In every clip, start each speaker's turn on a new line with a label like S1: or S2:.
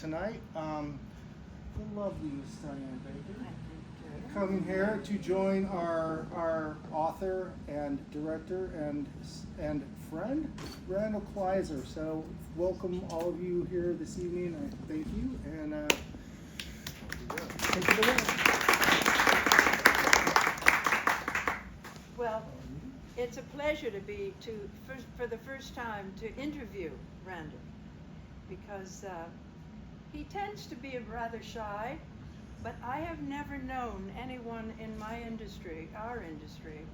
S1: Tonight. The lovely Miss Diane Baker coming here to join our author and director and friend Randal Kleiser. So welcome all of you here this evening. I thank you and take it away.
S2: Well, it's a pleasure to be for the first time to interview Randal because he tends to be rather shy, but I have never known anyone in my industry, our industry,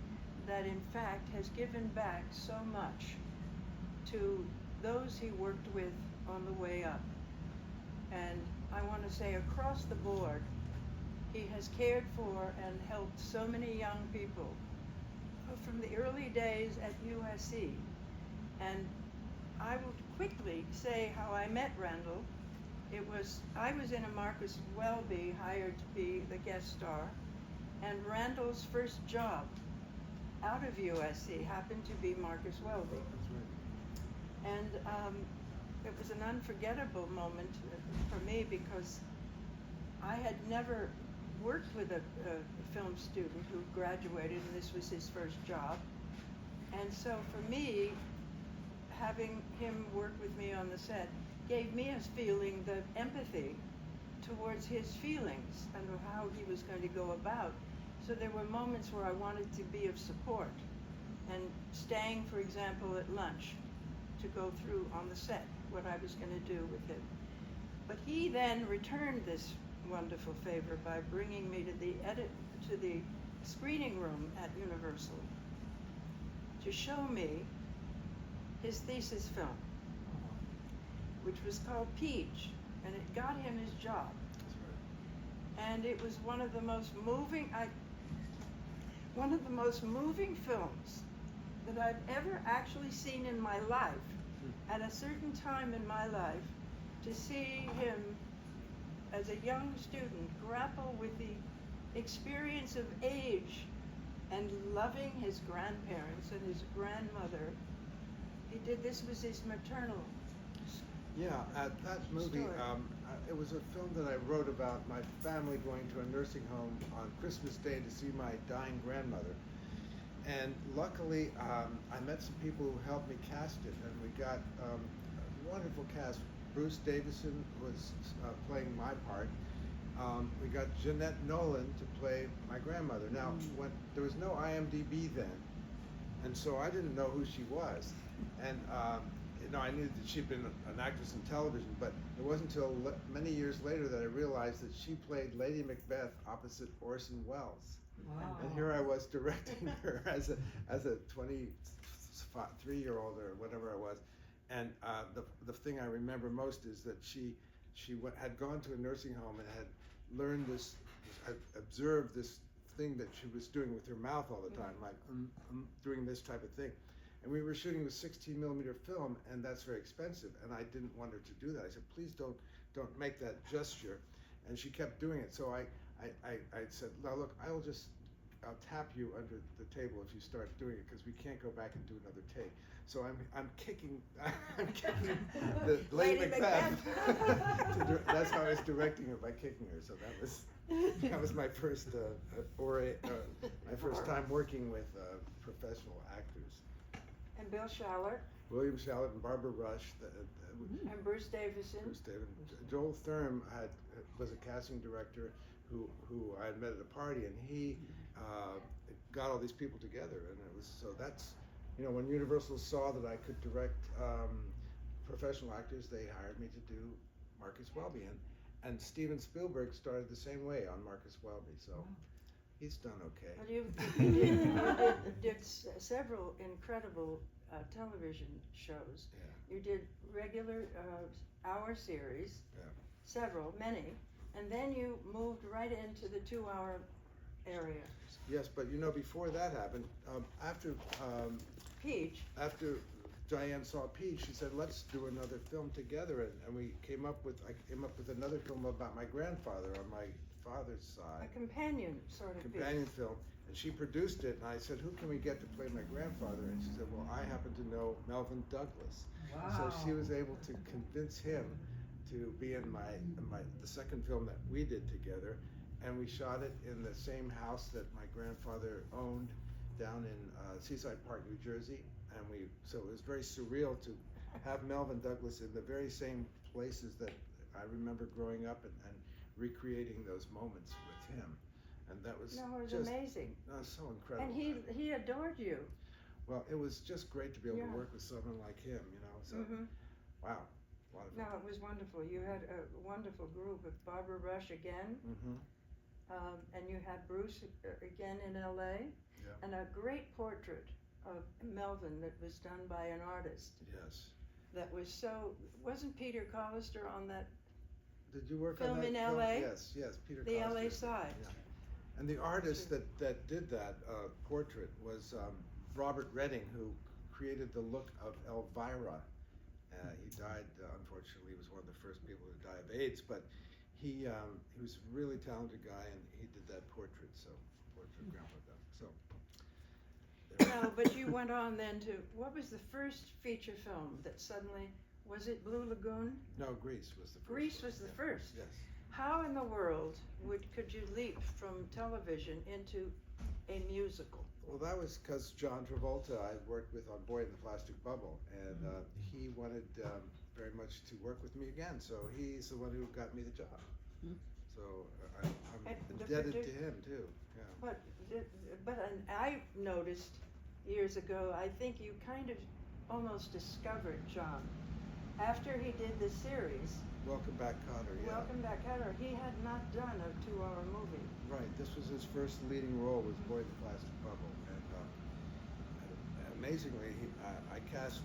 S2: that in fact has given back so much to those he worked with on the way up. And I want to say across the board, he has cared for and helped so many young people from the early days at USC. And I will quickly say how I met Randal. I was in a Marcus Welby, hired to be the guest star, and Randal's first job out of USC happened to be Marcus Welby.
S1: That's right.
S2: And it was an unforgettable moment for me because I had never worked with a film student who graduated, and this was his first job. And so for me, having him work with me on the set gave me a feeling, the empathy towards his feelings and how he was going to go about. So there were moments where I wanted to be of support and staying, for example, at lunch to go through on the set what I was going to do with him. But he then returned this wonderful favor by bringing me to the screening room at Universal to show me his thesis film, which was called Peach, and it got him his job.
S1: That's right.
S2: And it was one of the most moving films that I've ever actually seen in my life. At a certain time in my life, to see him as a young student grapple with the experience of age and loving his grandparents and his grandmother. This was his maternal.
S3: Yeah, that movie, it was a film that I wrote about my family going to a nursing home on Christmas Day to see my dying grandmother. And luckily, I met some people who helped me cast it, and we got a wonderful cast. Bruce Davison was playing my part. We got Jeanette Nolan to play my grandmother. Now, there was no IMDb then, and so I didn't know who she was. And I knew that she'd been an actress in television, but it wasn't until many years later that I realized that she played Lady Macbeth opposite Orson Welles.
S2: Wow.
S3: And here I was directing her as a 23-year-old or whatever I was. And the thing I remember most is that she had gone to a nursing home and had learned observed this thing that she was doing with her mouth all the time, like doing this type of thing. And we were shooting with 16 millimeter film, and that's very expensive. And I didn't want her to do that. I said, please don't make that gesture. And she kept doing it. So I said, now look, I'll tap you under the table if you start doing it, because we can't go back and do another take. So I'm kicking the Lady Macbeth. That's how I was directing her, by kicking her. So that was my first my first time working with professional actors.
S2: And Bill Schaller.
S3: William Shallitt and Barbara Rush.
S2: And Bruce Davison.
S3: Joel Thurm was a casting director who I had met at a party, and he got all these people together, and it was that's when Universal saw that I could direct professional actors, they hired me to do Marcus Welby, and Steven Spielberg started the same way on Marcus Welby, so he's done okay.
S2: Well, you did several incredible television shows.
S3: Yeah.
S2: You did regular hour series, many, and then you moved right into the 2-hour area.
S3: Yes, but before that happened, after
S2: Peach.
S3: After Diane saw Peach, she said, let's do another film together, and I came up with another film about my grandfather on my father's side.
S2: A companion sort of
S3: companion film. And she produced it, and I said, who can we get to play my grandfather? And she said, well, I happen to know Melvin Douglas.
S4: Wow.
S3: So she was able to convince him to be in the second film that we did together, and we shot it in the same house that my grandfather owned down in Seaside Park, New Jersey, and so it was very surreal to have Melvin Douglas in the very same places that I remember growing up and recreating those moments with him, and that was
S2: No, it was
S3: just
S2: amazing.
S3: so incredible.
S2: And he adored you.
S3: Well, it was just great to be able
S2: Yeah.
S3: to work with someone like him, you know. So, wow, a lot of
S2: No,
S3: fun.
S2: it was wonderful. You had a wonderful group with Barbara Rush again, and you had Bruce again in L.A.
S3: Yeah.
S2: And a great portrait of Melvin that was done by an artist.
S3: Yes.
S2: That was so. Wasn't Peter Kleiser on that?
S3: Did you work
S2: Film
S3: on that
S2: in
S3: film?
S2: LA?
S3: Yes, Peter
S2: The
S3: Kleiser.
S2: LA side.
S3: Yeah. And the artist that did that portrait was Robert Redding, who created the look of Elvira. He died, unfortunately. He was one of the first people to die of AIDS, but he was a really talented guy, and he did that portrait. So, portrait of Grandpa Doug. So.
S2: No, but you went on then to, what was the first feature film that suddenly, was it Blue Lagoon?
S3: No, Grease was the first.
S2: Grease
S3: one.
S2: was the
S3: Yeah.
S2: first.
S3: Yes.
S2: How in the world could you leap from television into a musical?
S3: Well, that was because John Travolta I worked with on Boy in the Plastic Bubble, and he wanted very much to work with me again, so he's the one who got me the job. So I'm indebted to him too. Yeah.
S2: But I noticed years ago, I think you kind of almost discovered John. After he did the series,
S3: Welcome Back, Kotter. Yeah.
S2: Welcome Back, Kotter, he had not done a 2-hour movie.
S3: Right. This was his first leading role, was Boy in the Plastic Bubble, and amazingly, I cast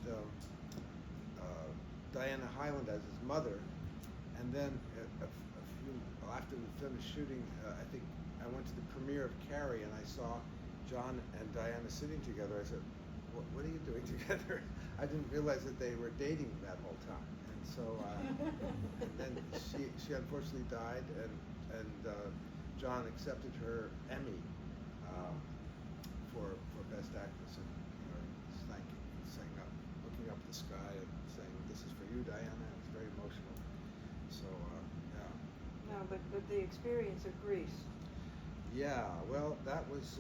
S3: Diana Hyland as his mother, and then after we finished shooting, I think I went to the premiere of Carrie, and I saw John and Diana sitting together. I said, "What are you doing together?" I didn't realize that they were dating that whole time, and so and then she unfortunately died, and John accepted her Emmy for Best Actress, and looking up the sky and saying, "This is for you, Diana." It was very emotional. So yeah.
S2: No, but the experience of Grease.
S3: Yeah, well, that was,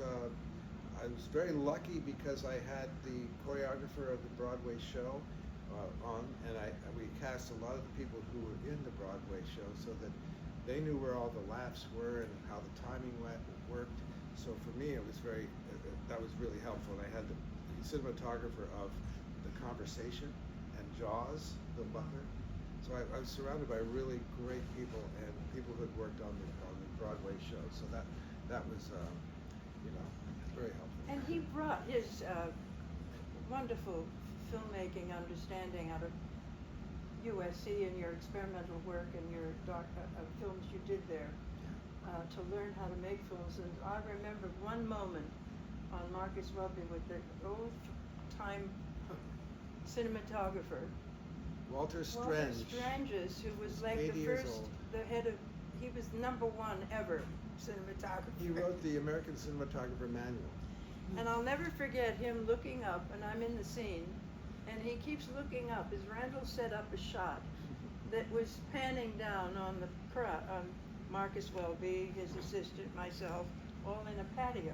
S3: I was very lucky because I had the choreographer of the Broadway show on, and we cast a lot of the people who were in the Broadway show so that they knew where all the laughs were and how the timing worked. So for me, it was that was really helpful. And I had the cinematographer of The Conversation and Jaws, Bill Butler. So I was surrounded by really great people and people who had worked on the Broadway show. So that was, very helpful.
S2: And he brought his wonderful filmmaking understanding out of USC and your experimental work and your films you did there to learn how to make films. And I remember one moment on Marcus Welby with the old-time cinematographer,
S3: Walter Stranges,
S2: who was like he was #1 ever cinematographer.
S3: He wrote the American Cinematographer Manual.
S2: And I'll never forget him looking up, and I'm in the scene, and he keeps looking up as Randal set up a shot that was panning down on the crowd, on Marcus Welby, his assistant, myself, all in a patio.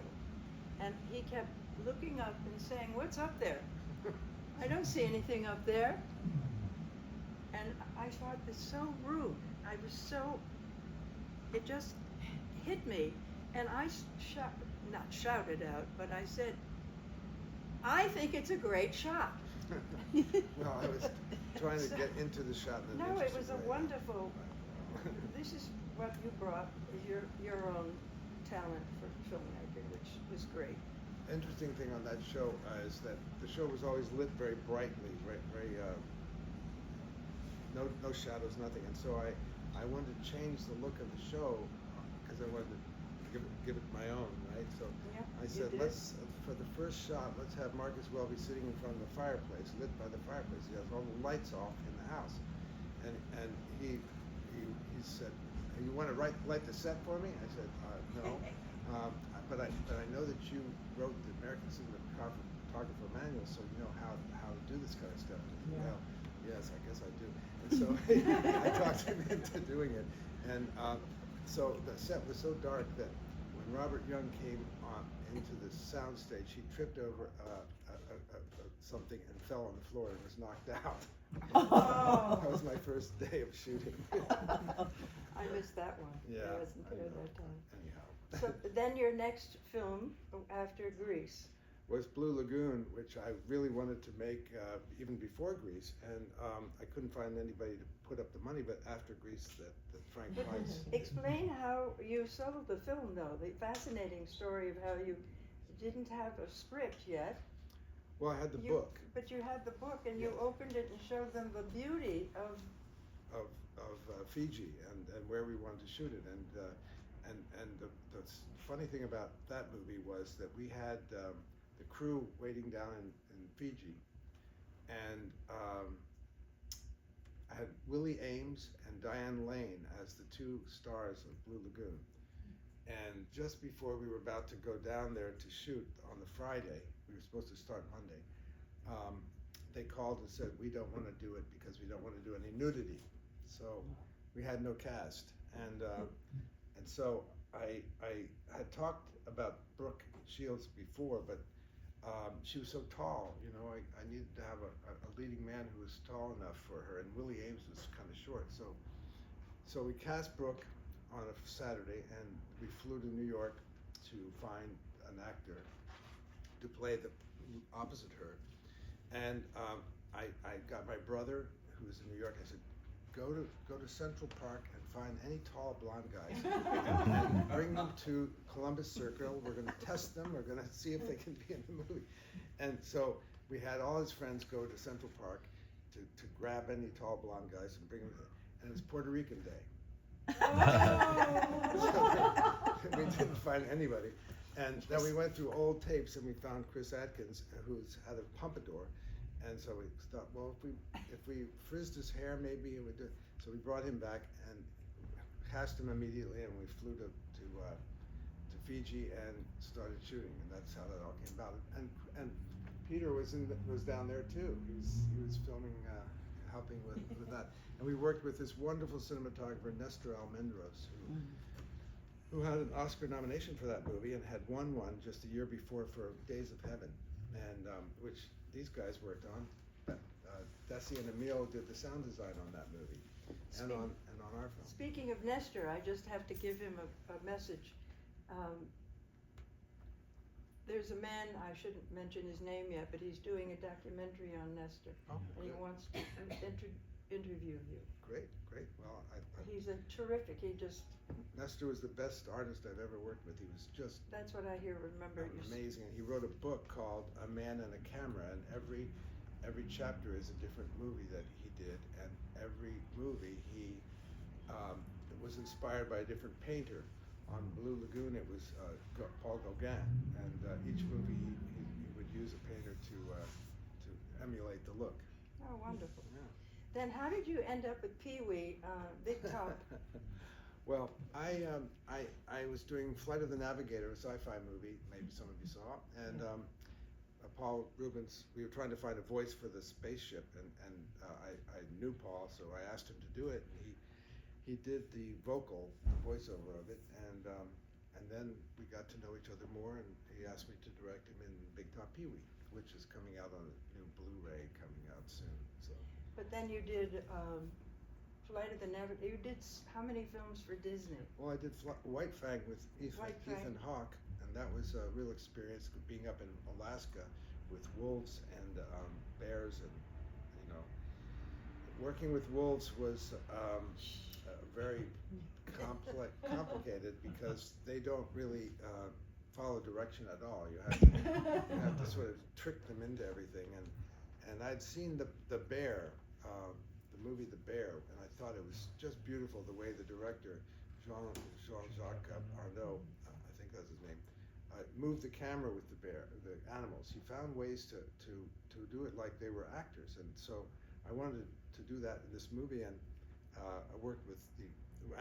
S2: And he kept looking up and saying, "What's up there? I don't see anything up there." And I thought this so rude. It just hit me. And I not shouted out, but I said, "I think it's a great shot."
S3: Well, I was trying to get into the shot in an
S2: No, it
S3: interesting
S2: was a
S3: way.
S2: wonderful, this is what you brought, is your own talent for filmmaking, which was great.
S3: Interesting thing on that show is that the show was always lit very brightly, very no shadows, nothing. And so I wanted to change the look of the show because I wanted to give it my own, right? So
S2: Yeah,
S3: I
S2: you
S3: said,
S2: did.
S3: for the first shot, let's have Marcus Welby sitting in front of the fireplace, lit by the fireplace. He has all the lights off in the house, and he said, "You want to light the set for me?" I said, "No." But I know that you wrote the American Cinematographer Manual, so you know how to do this kind of stuff.
S2: Yeah.
S3: Well, Yes, I guess I do. And so I talked him into doing it. And so the set was so dark that when Robert Young came into the soundstage, he tripped over something and fell on the floor and was knocked out.
S2: Oh.
S3: That was my first day of shooting.
S2: I missed that one.
S3: Yeah,
S2: I wasn't there that time.
S3: Anyhow.
S2: So then your next film after Grease.
S3: Was Blue Lagoon, which I really wanted to make even before Grease, and I couldn't find anybody to put up the money. But after Grease, that Frank Price.
S2: Explain how you sold the film, though. The fascinating story of how you didn't have a script yet.
S3: Well, I had the book
S2: But you had the book, and you
S3: Yes.
S2: opened it and showed them the beauty of
S3: Fiji and where we wanted to shoot it, and the funny thing about that movie was that we had the crew waiting down in Fiji, and I had Willie Ames and Diane Lane as the two stars of Blue Lagoon. And just before we were about to go down there to shoot on the Friday, we were supposed to start Monday, they called and said, we don't want to do it because we don't want to do any nudity. So we had no cast. And so I had talked about Brooke Shields before, but she was so tall, you know, I needed to have a leading man who was tall enough for her, and Willie Ames was kind of short. So we cast Brooke on a Saturday, and we flew to New York to find an actor to play the opposite her. And I got my brother, who was in New York. I said, go to Central Park and find any tall blonde guys and bring them to Columbus Circle. We're going to test them. We're going to see if they can be in the movie. And so we had all his friends go to Central Park to grab any tall blonde guys and bring them. And it was Puerto Rican Day. So we didn't find anybody. And then we went through old tapes and we found Chris Atkins, who's had a pompadour. And so we thought, well, if we frizzed his hair, maybe it would do. So we brought him back and cast him immediately, and we flew to Fiji and started shooting, and that's how that all came about. And Peter was down there too. He was filming, helping with that. And we worked with this wonderful cinematographer, Nestor Almendros, who had an Oscar nomination for that movie and had won one just a year before for Days of Heaven, and which these guys worked on. Desi and Emil did the sound design on that movie, and on our film.
S2: Speaking of Nestor, I just have to give him a message. There's a man, I shouldn't mention his name yet, but he's doing a documentary on Nestor, and he wants to interview you.
S3: Great. Well,
S2: He's a terrific.
S3: Nestor was the best artist I've ever worked with. He was just
S2: That's what I remember.
S3: amazing. And he wrote a book called A Man and a Camera, and every chapter is a different movie that he did, and every movie he was inspired by a different painter. On Blue Lagoon, it was Paul Gauguin, and each movie he would use a painter to emulate the look.
S2: Oh, wonderful.
S3: Yeah.
S2: Then how did you end up with Pee-wee, Big Top?
S3: Well, I was doing Flight of the Navigator, a sci-fi movie, maybe some of you saw, and Paul Rubens, we were trying to find a voice for the spaceship, and I knew Paul, so I asked him to do it, and he did the voiceover of it, and then we got to know each other more, and he asked me to direct him in Big Top Pee-wee, which is coming out on a new Blu-ray coming out soon. So.
S2: But then you did Flight of the Navigator. You did how many films for Disney?
S3: Well, I did White Fang with Ethan Hawke, and that was a real experience being up in Alaska with wolves and bears, and working with wolves was very complicated because they don't really follow direction at all. You have to sort of trick them into everything, and I'd seen the Bear, the movie The Bear, and I thought it was just beautiful the way the director Jean-Jacques Arnaud, I think that's his name, moved the camera with the animals. He found ways to do it like they were actors, and so I wanted to do that in this movie, and I worked with the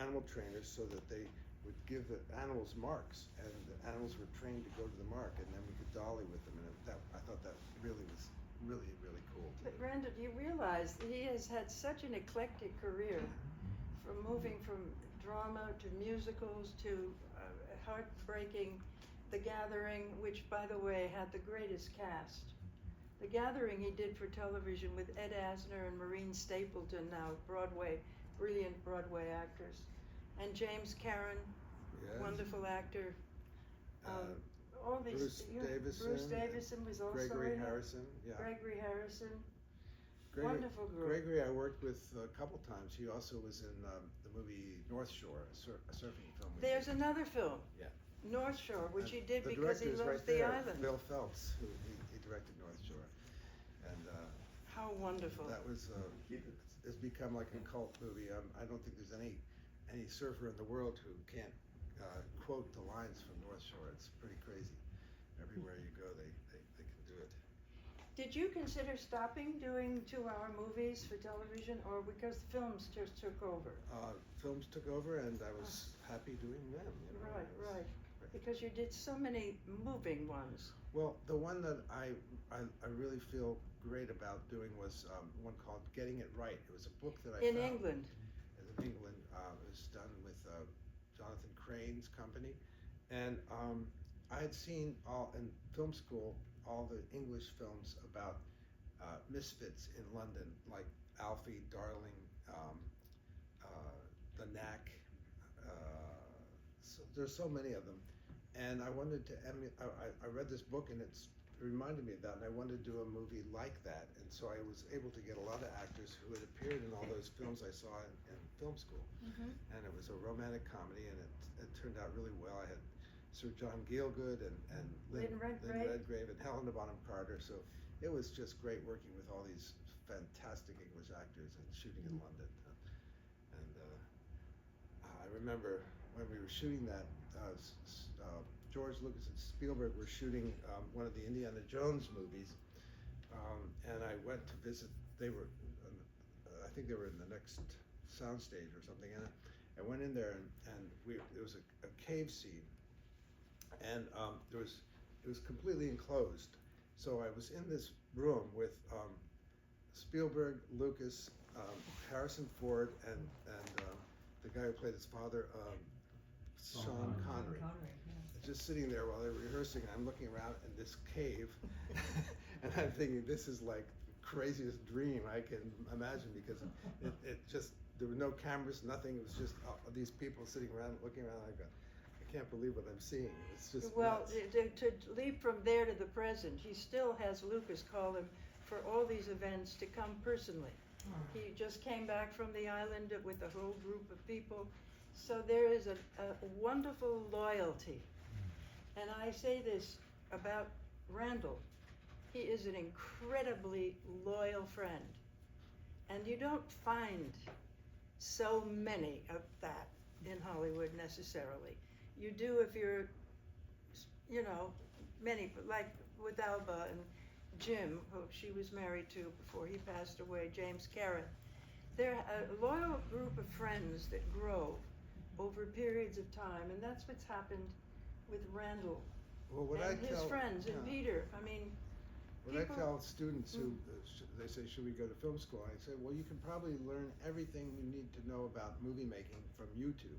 S3: animal trainers so that they would give the animals marks, and the animals were trained to go to the mark, and then we could dolly with them, and I thought that really was really, really cool to
S2: But
S3: do.
S2: Randal, you realize he has had such an eclectic career, from moving from drama to musicals to heartbreaking The Gathering, which, by the way, had the greatest cast. The Gathering he did for television with Ed Asner and Maureen Stapleton, now brilliant Broadway actors, and James Karen,
S3: Yes.
S2: wonderful actor.
S3: Uh,
S2: All these.
S3: Bruce Davison.
S2: Bruce Davison was also
S3: Gregory
S2: in it.
S3: Harrison. Yeah.
S2: Gregory Harrison.
S3: Gregory,
S2: Wonderful group.
S3: Gregory I worked with a couple times. He also was in the movie North Shore, a surfing film.
S2: There's another film.
S3: Yeah.
S2: North Shore, which he did
S3: The
S2: because he
S3: director is
S2: loves
S3: right
S2: the
S3: there,
S2: island.
S3: Bill Phelps, who he directed North Shore, and
S2: How wonderful.
S3: that was it's become like a cult movie. I don't think there's any surfer in the world who can't quote the lines from North Shore. It's pretty crazy. Everywhere you go, they can do it.
S2: Did you consider stopping doing 2-hour movies for television, or because the films just took over?
S3: Films took over, and I was happy doing them. You know,
S2: Right. Because you did so many moving ones.
S3: Well, the one that I really feel great about doing was one called Getting It Right. It was a book that I
S2: In
S3: found.
S2: England.
S3: In England. It was done with Jonathan Crane's company. And I had seen in film school all the English films about misfits in London, like Alfie, Darling, The Knack. There's so many of them. And I wanted to I read this book, and it reminded me of that, and I wanted to do a movie like that. And so I was able to get a lot of actors who had appeared in all those films I saw in film school.
S2: Mm-hmm.
S3: And it was a romantic comedy, and it turned out really well. I had Sir John Gielgud and Lynn Redgrave and Helena Bonham Carter. So it was just great working with all these fantastic English actors and shooting in London. And I remember when we were shooting that, George Lucas and Spielberg were shooting one of the Indiana Jones movies, and I went to visit. They were, I think they were in the next soundstage or something, and I went in there, and there was a cave scene, and it was completely enclosed. So I was in this room with Spielberg, Lucas, Harrison Ford, and the guy who played his father, Sean Connery. Just sitting there while they were rehearsing, and I'm looking around in this cave, and I'm thinking, this is like the craziest dream I can imagine, because it just, there were no cameras, nothing. It was just these people sitting around, looking around. I go, I can't believe what I'm seeing. It's just nuts.
S2: To leap from there to the present, he still has Lucas call him for all these events to come personally. He just came back from the island with a whole group of people. So there is a wonderful loyalty. And I say this about Randal. He is an incredibly loyal friend. And you don't find so many of that in Hollywood necessarily. You do if you're, many, like with Alba and Jim, who she was married to before he passed away, James Karen. They're a loyal group of friends that grow over periods of time, and that's what's happened with Randal and his friends, and Peter. I mean,
S3: what I tell students who they say, should we go to film school? I say, well, you can probably learn everything you need to know about movie making from YouTube.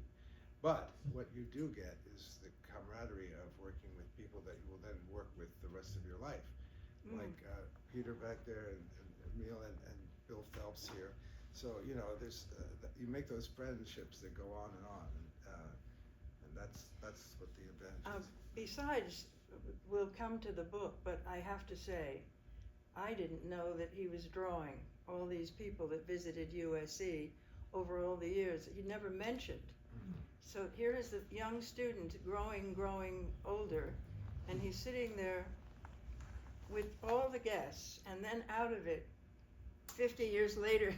S3: But what you do get is the camaraderie of working with people that you will then work with the rest of your life. Like Peter back there, and Emil and Bill Phelps here. So, there's you make those friendships that go on, and that's what the advantage is.
S2: Besides, we'll come to the book, but I have to say, I didn't know that he was drawing all these people that visited USC over all the years that he never mentioned. Mm-hmm. So here is the young student growing older, and he's sitting there with all the guests, and then out of it, 50 years later,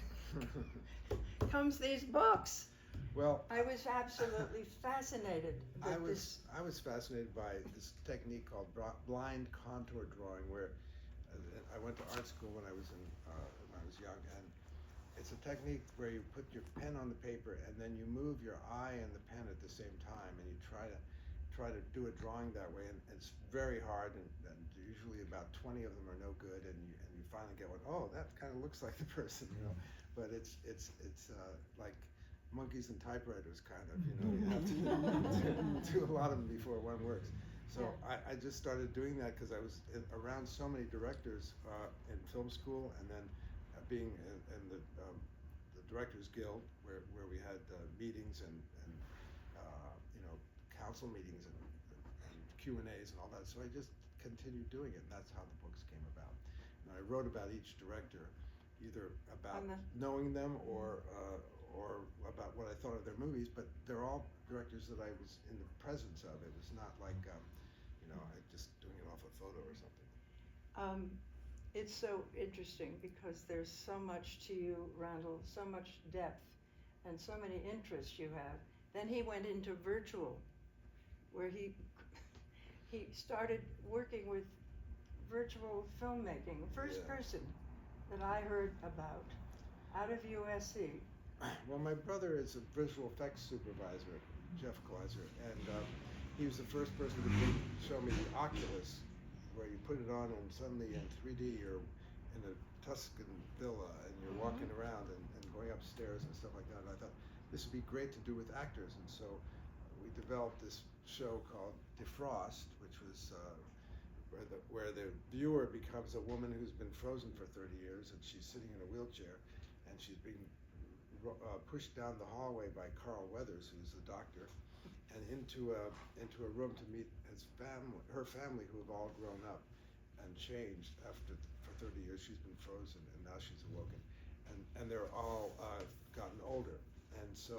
S2: comes these books.
S3: Well,
S2: I was absolutely fascinated.
S3: I was fascinated by this technique called blind contour drawing, where I went to art school when I was young, and it's a technique where you put your pen on the paper and then you move your eye and the pen at the same time, and you try try to do a drawing that way, and it's very hard, and usually about 20 of them are no good, and you finally get one. Oh, that kind of looks like the person, you know. But it's like monkeys and typewriters, kind of, you know. You have to do a lot of them before one works. So I just started doing that because I was around so many directors in film school, and then being in the Directors Guild, where we had meetings and you know, council meetings and Q&As and all that. So I just continued doing it, and that's how the books came about. And I wrote about each director, either about knowing them or about what I thought of their movies. But they're all directors that I was in the presence of. It was not like you know, I just doing it off a photo or something.
S2: It's so interesting because there's so much to you, Randal, so much depth and so many interests you have. Then he went into virtual, where he started working with virtual filmmaking. The first person that I heard about out of USC.
S3: Well, my brother is a visual effects supervisor, Jeff Kleiser, and he was the first person to show me the Oculus, where you put it on and suddenly in 3D you're in a Tuscan villa and you're walking around and going upstairs and stuff like that. And I thought this would be great to do with actors, and so we developed this show called Defrost, which was where the viewer becomes a woman who's been frozen for 30 years, and she's sitting in a wheelchair, and she's being pushed down the hallway by Carl Weathers, who's the doctor, and into a room to meet her family, who have all grown up and changed for 30 years. She's been frozen, and now she's awoken, and they're all gotten older. And so,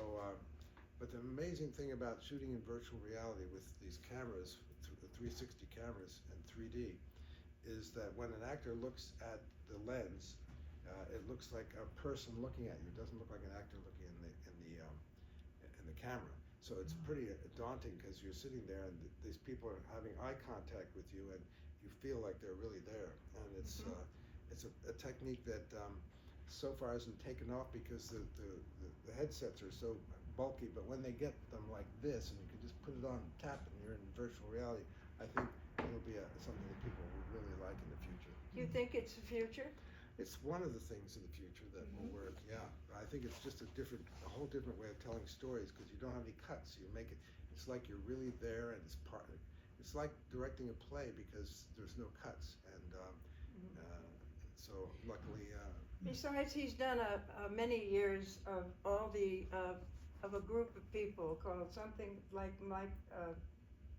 S3: but the amazing thing about shooting in virtual reality with these cameras, 360 cameras in 3D, is that when an actor looks at the lens, it looks like a person looking at you. It doesn't look like an actor looking in the camera. So it's pretty daunting because you're sitting there and these people are having eye contact with you, and you feel like they're really there. And it's a technique that so far hasn't taken off because the headsets are so bulky. But when they get them like this, and you can just put it on, tap, and you're in virtual reality, I think it'll be something that people will really like in the future.
S2: You think it's the future?
S3: It's one of the things in the future that will work. Yeah, I think it's just a whole different way of telling stories because you don't have any cuts. You make it. It's like you're really there, and it's like directing a play because there's no cuts. And so luckily.
S2: Besides, he's done many years of all the of a group of people called something like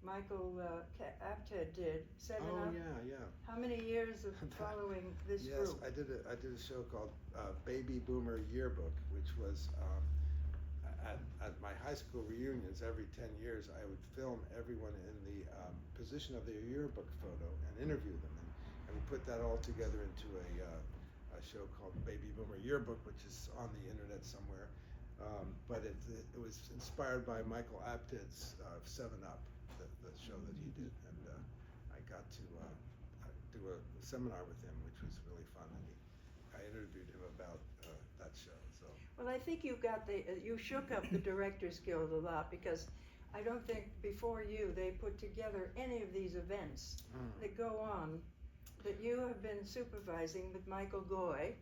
S2: Michael Apted did, Set It Up.
S3: Yeah.
S2: How many years of following this group?
S3: Yes, I did a show called Baby Boomer Yearbook, which was at my high school reunions every 10 years. I would film everyone in the position of their yearbook photo and interview them, and we put that all together into a show called Baby Boomer Yearbook, which is on the internet somewhere. But it was inspired by Michael Apted's 7 Up. The show that he did, and I got to do a seminar with him, which was really fun, and I interviewed him about that show. So.
S2: Well, I think you shook up the Directors Guild a lot, because I don't think before you they put together any of these events that go on that you have been supervising with Michael Goy,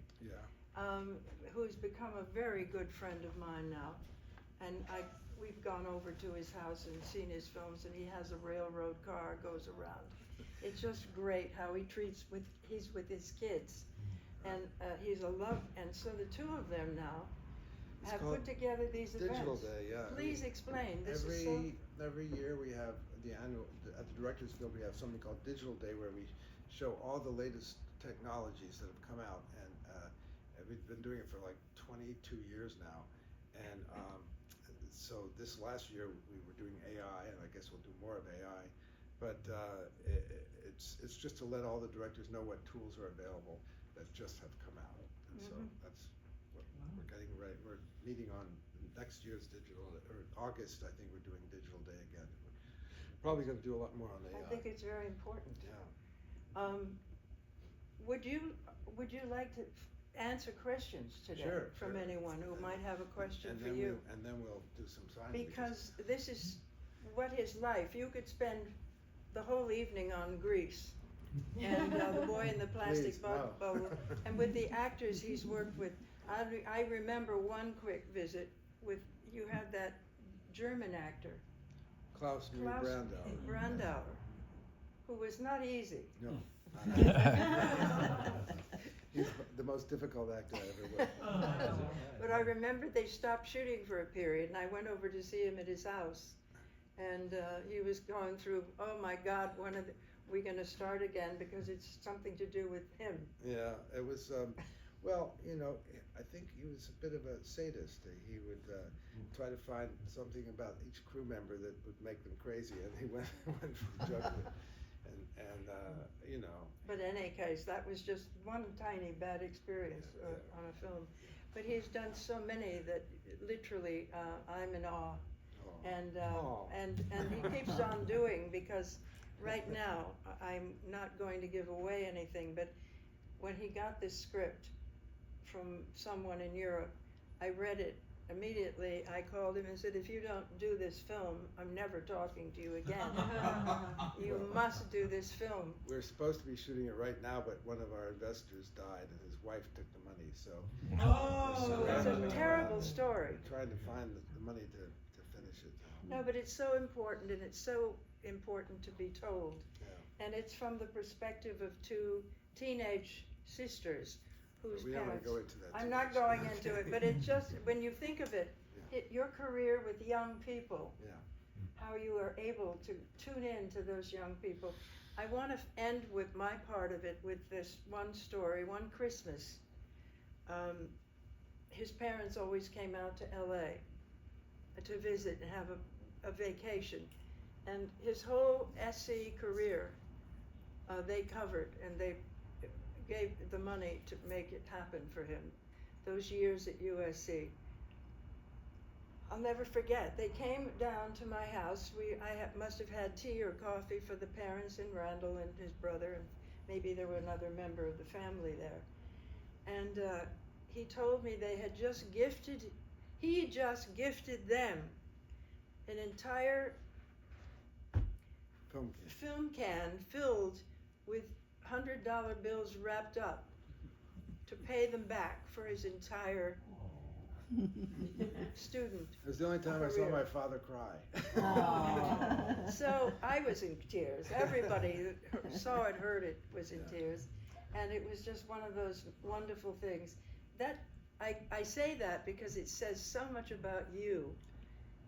S2: who's become a very good friend of mine now, and we've gone over to his house and seen his films, and he has a railroad car, goes around. It's just great how he he's with his kids, and he's a love. And so the two of them now have put together these events.
S3: Digital Day, yeah.
S2: Please explain.
S3: Every year we have at the Directors Guild we have something called Digital Day, where we show all the latest technologies that have come out, and we've been doing it for like 22 years now, and. So this last year we were doing AI, and I guess we'll do more of AI, but it's just to let all the directors know what tools are available that just have come out, and so that's what we're getting ready. We're meeting on next year's digital, or August, I think we're doing Digital Day again. We're probably going to do a lot more on AI.
S2: I think it's very important.
S3: Yeah.
S2: Would you like to answer questions today from anyone who might have a question for you?
S3: And then we'll do some signing.
S2: Because this is what his life, you could spend the whole evening on Grease. And The Boy in the Plastic
S3: Please,
S2: Bowl.
S3: wow.
S2: And with the actors he's worked with, I remember one quick visit with, you had that German actor,
S3: Klaus
S2: Randal, who was not easy.
S3: No. He's the most difficult actor I ever worked with.
S2: But I remember they stopped shooting for a period, and I went over to see him at his house. And he was going through, oh my God, we're going to start again because it's something to do with him.
S3: Yeah, it was, well, you know, I think he was a bit of a sadist. He would try to find something about each crew member that would make them crazy, and he went for the jugular. And you know.
S2: But in any case, that was just one tiny bad experience on a film. But he's done so many that literally I'm in awe. And he keeps on doing, because right now I'm not going to give away anything, but when he got this script from someone in Europe, I read it immediately. I called him and said, if you don't do this film, I'm never talking to you again. You must do this film.
S3: We're supposed to be shooting it right now, but one of our investors died and his wife took the money, so.
S2: It's a terrible story.
S3: We're trying to find the money to finish it.
S2: No, but it's so important, and it's so important to be told.
S3: Yeah.
S2: And it's from the perspective of two teenage sisters whose
S3: We don't want
S2: parents.
S3: to go into that.
S2: I'm
S3: too
S2: not
S3: much.
S2: going into it, but it just, when you think of it,
S3: Yeah.
S2: your career with young people,
S3: Yeah.
S2: how you are able to tune in to those young people. I want to end with my part of it with this one story. One Christmas, his parents always came out to LA to visit and have a vacation. And his whole SC career, they covered, and they gave the money to make it happen for him. Those years at USC. I'll never forget. They came down to my house. Must have had tea or coffee for the parents and Randal and his brother, and maybe there were another member of the family there. And he told me he just gifted them an entire film can filled with $100 bills wrapped up to pay them back for his entire student.
S3: It was the only time I saw my father cry.
S2: So I was in tears. Everybody that saw it, heard it, was in tears. And it was just one of those wonderful things. That I say that because it says so much about you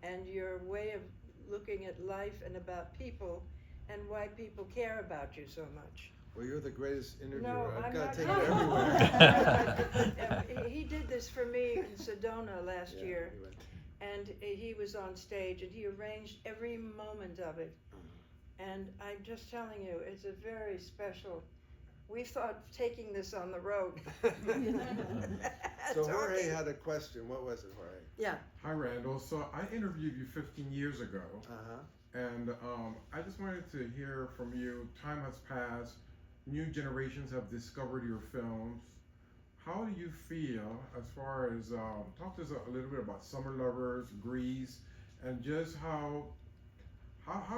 S2: and your way of looking at life and about people and why people care about you so much.
S3: Well, you're the greatest interviewer.
S2: No,
S3: I've
S2: I'm
S3: got
S2: not.
S3: to take you everywhere.
S2: He did this for me in Sedona last
S3: Yeah,
S2: year,
S3: he went.
S2: and he was on stage, and he arranged every moment of it. And I'm just telling you, it's a very special. We thought taking this on the road.
S3: So Jorge had a question. What was it, Jorge?
S2: Yeah.
S4: Hi, Randall. So I interviewed you 15 years ago, and I just wanted to hear from you. Time has passed. New generations have discovered your films. How do you feel as far as, talk to us a little bit about Summer Lovers, Grease, and just how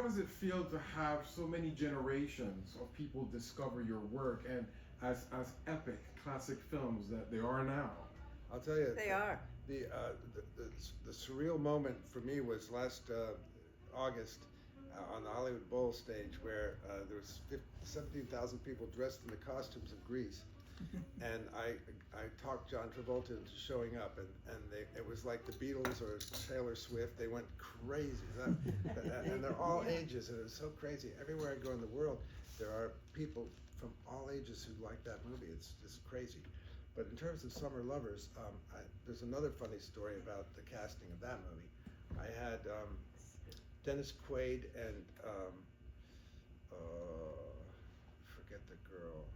S4: does it feel to have so many generations of people discover your work and as epic classic films that they are now?
S3: I'll tell you.
S2: They are.
S3: The surreal moment for me was last August on the Hollywood Bowl stage, where there was 17,000 people dressed in the costumes of Grease, and I talked John Travolta into showing up, and it was like the Beatles or Taylor Swift. They went crazy, and they're all ages, and it's so crazy. Everywhere I go in the world, there are people from all ages who like that movie. It's just crazy. But in terms of Summer Lovers, there's another funny story about the casting of that movie. I had Dennis Quaid and forget the girl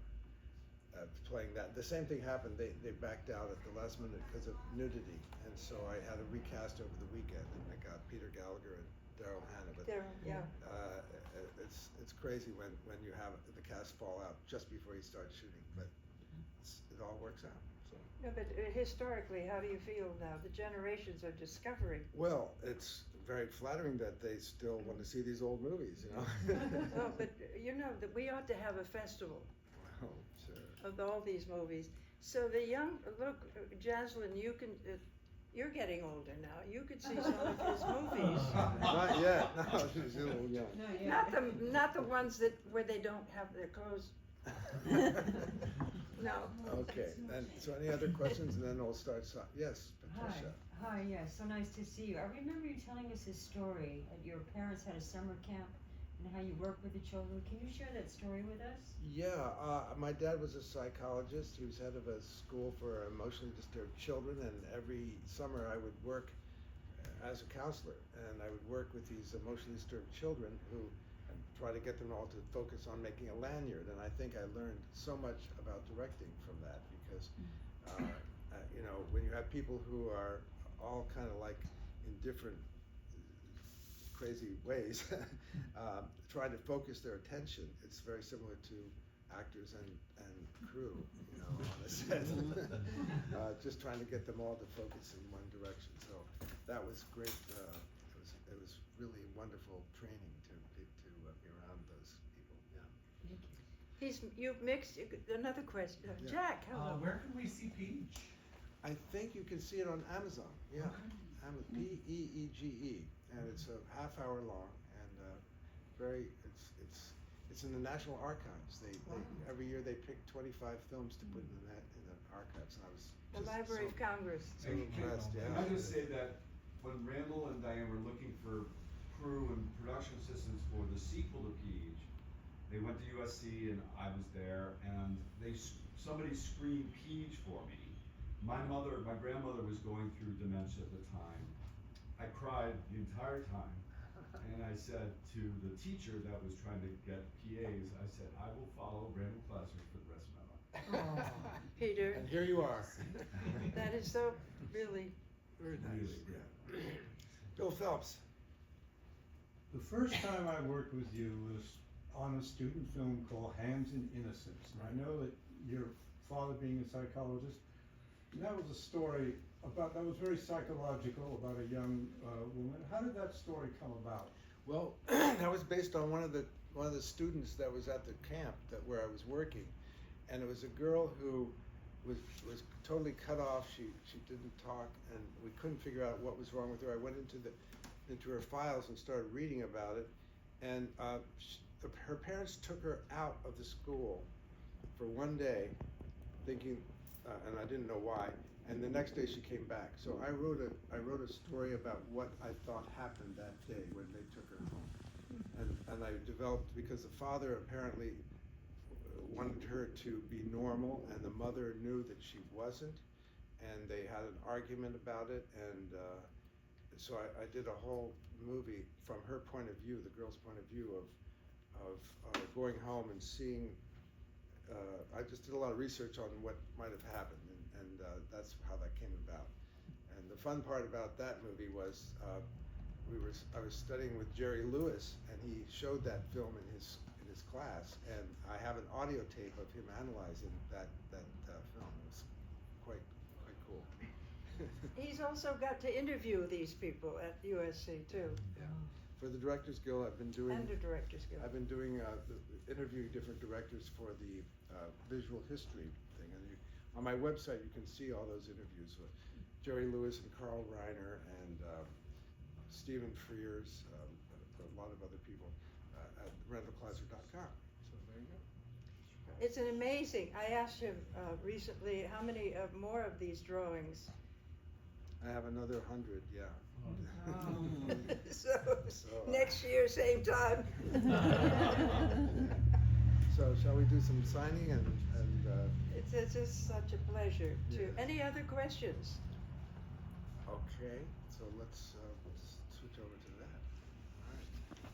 S3: playing that. The same thing happened. They backed out at the last minute because of nudity, and so I had a recast over the weekend, and I got Peter Gallagher and Daryl Hannah. But it's crazy when you have the cast fall out just before you start shooting, but it all works out. So.
S2: No, but historically, how do you feel now? The generations are discovering.
S3: Well, it's very flattering that they still want to see these old movies, you know.
S2: Oh, but you know that we ought to have a festival
S3: Well, sure.
S2: of all these movies. So the young, look, Jaslyn, you can, you're getting older now. You could see some of his movies.
S3: Not yet. No, she's a little young.
S2: Not the ones that where they don't have their clothes. No.
S3: Okay. And so, any other questions? And then we'll start. Yes, Patricia.
S5: Hi, yes, so nice to see you. I remember you telling us a story that your parents had a summer camp and how you worked with the children. Can you share that story with us?
S3: Yeah, my dad was a psychologist. He was head of a school for emotionally disturbed children, and every summer I would work as a counselor, and I would work with these emotionally disturbed children who and try to get them all to focus on making a lanyard. And I think I learned so much about directing from that because, you know, when you have people who are all kind of like in different crazy ways, trying to focus their attention, it's very similar to actors and crew, you know, on a set. Just trying to get them all to focus in one direction. So that was great. It was really wonderful training to be around those people. Yeah.
S2: You've mixed, another question.
S3: Yeah.
S2: Jack, hello.
S6: Where can we see Peach?
S3: I think you can see it on Amazon. Yeah, Peege, and it's a half-hour long, and it's in the National Archives. They every year they pick 25 films to put in the archives, and I was
S2: The
S3: just
S2: Library of Congress.
S3: so impressed. Yeah.
S6: And I just say that when Randal and Diane were looking for crew and production assistants for the sequel to Peach, they went to USC and I was there, and somebody screened Peach for me. My grandmother was going through dementia at the time. I cried the entire time, and I said to the teacher that was trying to get PAs, I said, I will follow Randal Kleiser for the rest of my life.
S2: Peter,
S3: And here you are.
S2: that is so really,
S3: Very nice.
S6: Really, yeah.
S3: Bill Phelps.
S7: The first time I worked with you was on a student film called Hands in Innocence. And I know that your father being a psychologist, and that was a story that was very psychological about a young woman. How did that story come about?
S3: Well, that was based on one of the students that was at the camp where I was working, and it was a girl who was totally cut off. She didn't talk, and we couldn't figure out what was wrong with her. I went into her files and started reading about it, and her parents took her out of the school for one day, thinking, and I didn't know why. And the next day she came back. So I wrote a story about what I thought happened that day when they took her home. And I developed, because the father apparently wanted her to be normal, and the mother knew that she wasn't, and they had an argument about it, and so I did a whole movie from her point of view, the girl's point of view of going home and seeing. I just did a lot of research on what might have happened, and that's how that came about. And the fun part about that movie was I was studying with Jerry Lewis, and he showed that film in his class, and I have an audio tape of him analyzing that film. It was quite cool.
S2: he's also got to interview these people at USC too.
S3: Yeah. For the Directors Guild, I've been doing.
S2: And the Directors Guild.
S3: I've been doing interviewing different directors for the visual history thing, and on my website you can see all those interviews with Jerry Lewis and Carl Reiner and Stephen Frears, a lot of other people at randalkleiser.com. So there you go.
S2: It's an amazing. I asked him recently how many more of these drawings.
S3: I have another 100. Yeah.
S2: So next year, same time.
S3: So shall we do some signing and
S2: It's just such a pleasure to.
S3: Yes.
S2: Any other questions?
S3: Okay, so let's switch over to that. All right.